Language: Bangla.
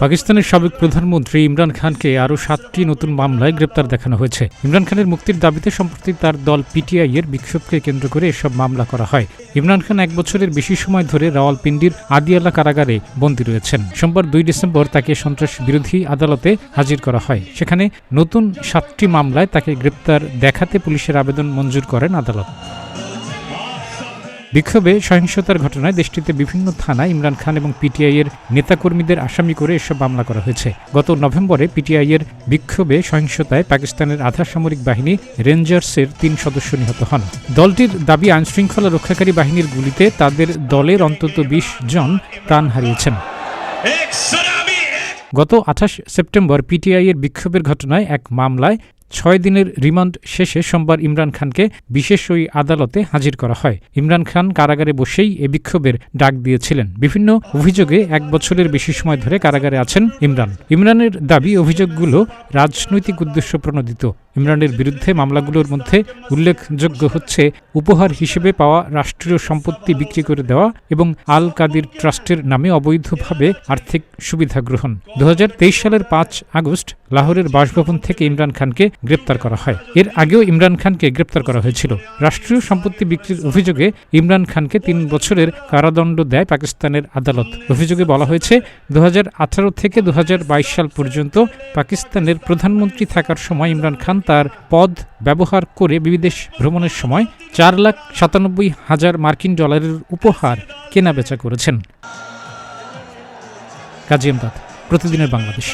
পাকিস্তানের সাবেক প্রধানমন্ত্রী ইমরান খানকে আরও 7টি নতুন মামলায় গ্রেপ্তার দেখানো হয়েছে। ইমরান খানের মুক্তির দাবিতে সম্প্রতি তার দল পিটিআই এর বিক্ষোভকে কেন্দ্র করে এসব মামলা করা হয়। ইমরান খান 1 বছরের বেশি সময় ধরে রাওয়ালপিন্ডির আদিয়ালা কারাগারে বন্দী রয়েছেন। সোমবার 2 ডিসেম্বর তাকে সন্ত্রাস বিরোধী আদালতে হাজির করা হয়। সেখানে নতুন 7টি মামলায় তাকে গ্রেপ্তার দেখাতে পুলিশের আবেদন মঞ্জুর করেন আদালত। বিক্ষোভে সহিংসতার ঘটনায় দেশটিতে বিভিন্ন থানায় ইমরান খান এবং পিটিআই এর নেতাকর্মীদের আসামি করে এসব মামলা করা হয়েছে। গত নভেম্বরে পিটিআই এর বিক্ষোভে সহিংসতায় পাকিস্তানের আধা সামরিক বাহিনী রেঞ্জার্সের 3 সদস্য নিহত হন। দলটির দাবি, আইনশৃঙ্খলা রক্ষাকারী বাহিনীর গুলিতে তাদের দলের অন্তত 20 জন প্রাণ হারিয়েছেন। গত 28 সেপ্টেম্বর পিটিআই এর বিক্ষোভের ঘটনায় এক মামলায় 6 দিনের রিমান্ড শেষে সোমবার ইমরান খানকে বিশেষ ওই আদালতে হাজির করা হয়। ইমরান খান কারাগারে বসেই এ বিক্ষোভের ডাক দিয়েছিলেন। বিভিন্ন অভিযোগে 1 বছরের বেশি সময় ধরে কারাগারে আছেন ইমরানের দাবি, অভিযোগগুলো রাজনৈতিক উদ্দেশ্য প্রণোদিত। ইমরানের বিরুদ্ধে মামলাগুলোর মধ্যে উল্লেখযোগ্য হচ্ছে উপহার হিসেবে পাওয়া রাষ্ট্রীয় সম্পত্তি বিক্রি করে দেওয়া এবং আল কাদির ট্রাস্টের নামে অবৈধভাবে আর্থিক সুবিধা গ্রহণ। 2023 সালের 5 আগস্ট লাহোরের বাসভবন থেকে ইমরান খানকে গ্রেপ্তার করা হয়। এর আগেও ইমরান খানকে গ্রেপ্তার করা হয়েছিল। রাষ্ট্রীয় সম্পত্তি বিক্রির অভিযোগে ইমরান খানকে 3 বছরের কারাদণ্ড দেয় পাকিস্তানের আদালত। অভিযোগে বলা হয়েছে, 2018 থেকে 2022 সাল পর্যন্ত পাকিস্তানের প্রধানমন্ত্রী থাকার সময় ইমরান খান তার পদ ব্যবহার করে বিদেশ ভ্রমণের সময় 4,97,000 মার্কিন ডলারের উপহার কেনাবেচা করেছেন। কাজী আমদাদ, প্রতিদিনের বাংলাদেশ।